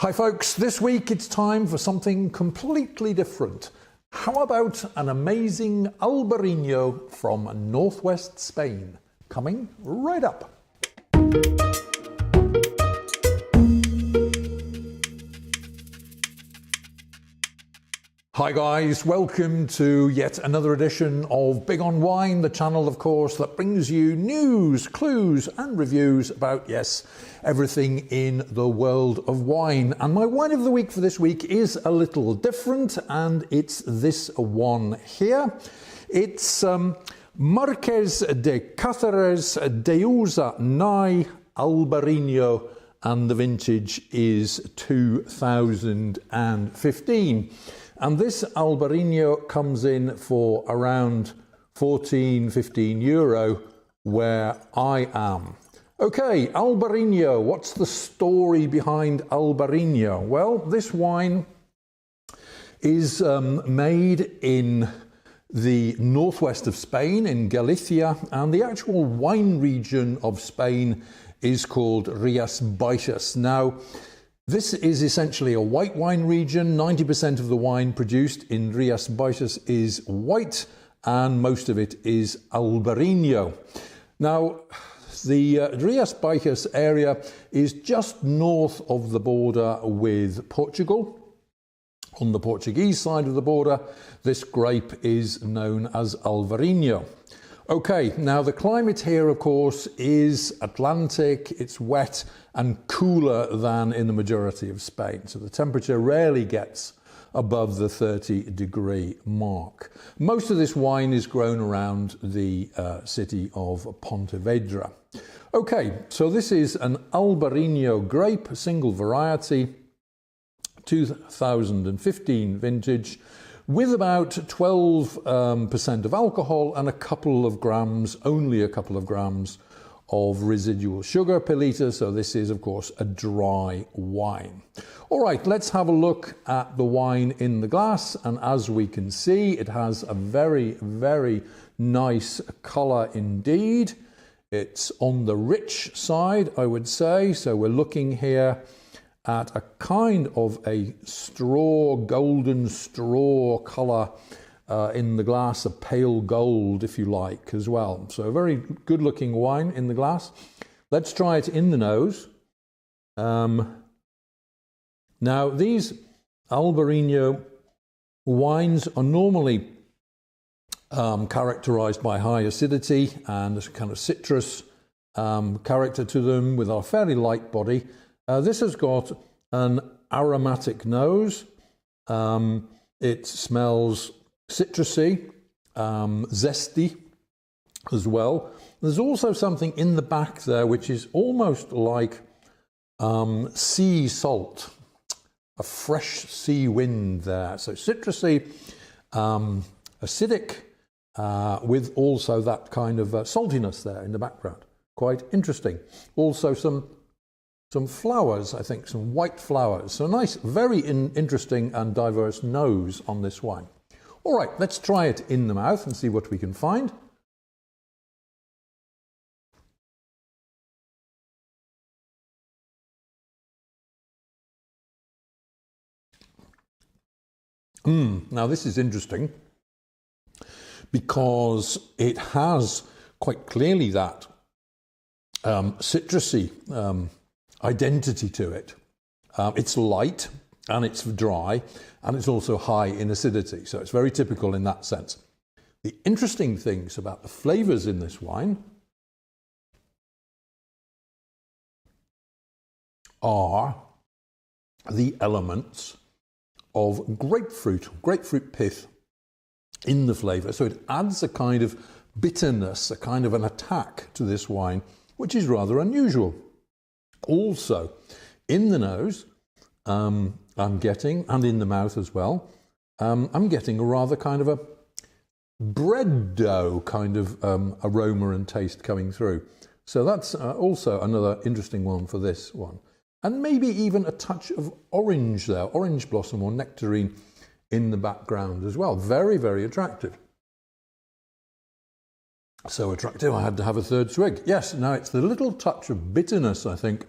Hi folks, this week it's time for something completely different. How about an amazing Albariño from northwest Spain? Coming right up. Hi guys, welcome to yet another edition of Big on Wine, the channel of course that brings you news, clues and reviews about, yes, everything in the world of wine. And my wine of the week for this week is a little different, and it's this one here. It's Marqués de Cáceres Deusa Nai Albariño, and the vintage is 2015. And this Albariño comes in for around 15 euro where I am. Okay, Albariño, what's the story behind Albariño? Well, this wine is made in the northwest of Spain, in Galicia, and the actual wine region of Spain is called Rías Baixas. Now, this is essentially a white wine region. 90% of the wine produced in Rías Baixas is white, and most of it is Albariño. Now, the Rías Baixas area is just north of the border with Portugal. On the Portuguese side of the border, this grape is known as Albariño. Okay, now the climate here, of course, is Atlantic. It's wet and cooler than in the majority of Spain. So the temperature rarely gets above the 30-degree mark. Most of this wine is grown around the city of Pontevedra. Okay, so this is an Albariño grape, a single variety, 2015 vintage, with about 12% of alcohol and a couple of grams, only a couple of grams of residual sugar per litre. So this is, of course, a dry wine. All right, let's have a look at the wine in the glass. And as we can see, it has a very, very nice colour indeed. It's on the rich side, I would say. So we're looking here at a kind of a straw, golden straw colour in the glass, a pale gold, if you like, as well. So a very good looking wine in the glass. Let's try it in the nose. Now, these Albariño wines are normally characterised by high acidity and a kind of citrus character to them, with a fairly light body. This has got an aromatic nose. It smells citrusy, zesty as well. There's also something in the back there which is almost like sea salt, a fresh sea wind there. So citrusy, acidic, with also that kind of saltiness there in the background. Quite interesting. Also some flowers, I think, some white flowers. So nice, very interesting and diverse nose on this wine. All right, let's try it in the mouth and see what we can find. Now this is interesting because it has quite clearly that citrusy identity to it. It's light and it's dry, and it's also high in acidity, so it's very typical in that sense. The interesting things about the flavours in this wine are the elements of grapefruit pith in the flavour. So it adds a kind of bitterness, a kind of an attack to this wine, which is rather unusual. Also, in the nose, I'm getting, and in the mouth as well, I'm getting a rather kind of a bread dough kind of aroma and taste coming through. So that's also another interesting one for this one. And maybe even a touch of orange there, orange blossom or nectarine in the background as well. Very, very attractive. So attractive, I had to have a third swig. Yes, now it's the little touch of bitterness, I think,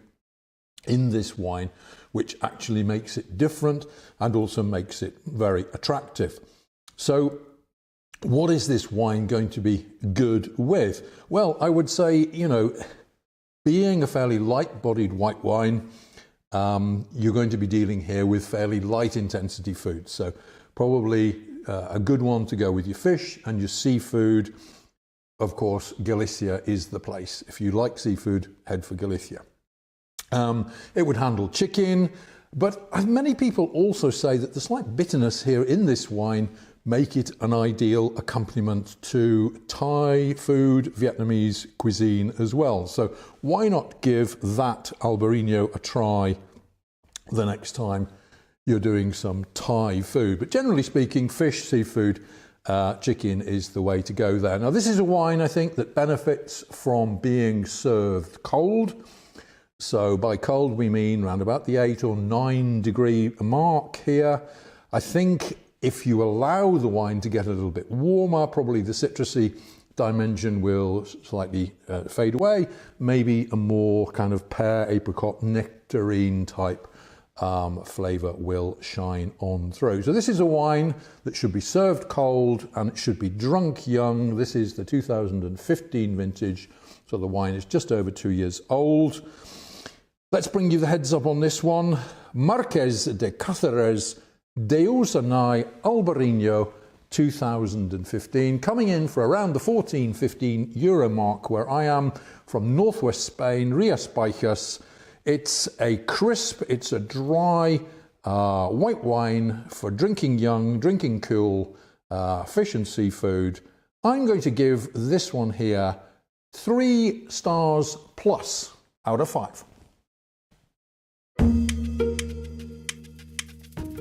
in this wine, which actually makes it different and also makes it very attractive. So what is this wine going to be good with? Well, I would say, you know, being a fairly light-bodied white wine, you're going to be dealing here with fairly light intensity foods. So probably a good one to go with your fish and your seafood. Of course, Galicia is the place. If you like seafood, head for Galicia. It would handle chicken, but many people also say that the slight bitterness here in this wine make it an ideal accompaniment to Thai food, Vietnamese cuisine as well. So why not give that Albariño a try the next time you're doing some Thai food? But generally speaking, fish, seafood, chicken is the way to go there. Now, this is a wine, I think, that benefits from being served cold. So by cold, we mean around about the 8 or 9 degree mark here. I think if you allow the wine to get a little bit warmer, probably the citrusy dimension will slightly fade away. Maybe a more kind of pear, apricot, nectarine type flavour will shine on through. So this is a wine that should be served cold and it should be drunk young. This is the 2015 vintage, so the wine is just over 2 years old. Let's bring you the heads up on this one. Marqués de Cáceres, Deusa Nai, Albariño, 2015, coming in for around the 14-15 euro mark where I am, from northwest Spain, Rías Baixas. It's a crisp, it's a dry white wine for drinking young, drinking cool, fish and seafood. I'm going to give this one here 3 stars plus out of 5.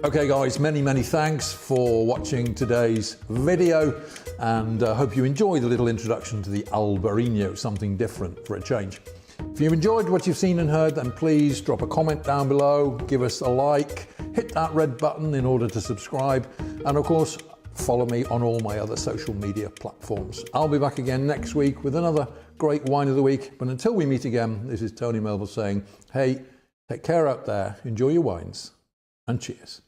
Okay guys, many thanks for watching today's video, and I hope you enjoyed the little introduction to the Albariño, something different for a change. If you've enjoyed what you've seen and heard, then please drop a comment down below, give us a like, hit that red button in order to subscribe, and of course follow me on all my other social media platforms. I'll be back again next week with another great wine of the week, but until we meet again, this is Tony Melville saying, hey, take care out there, enjoy your wines, and cheers.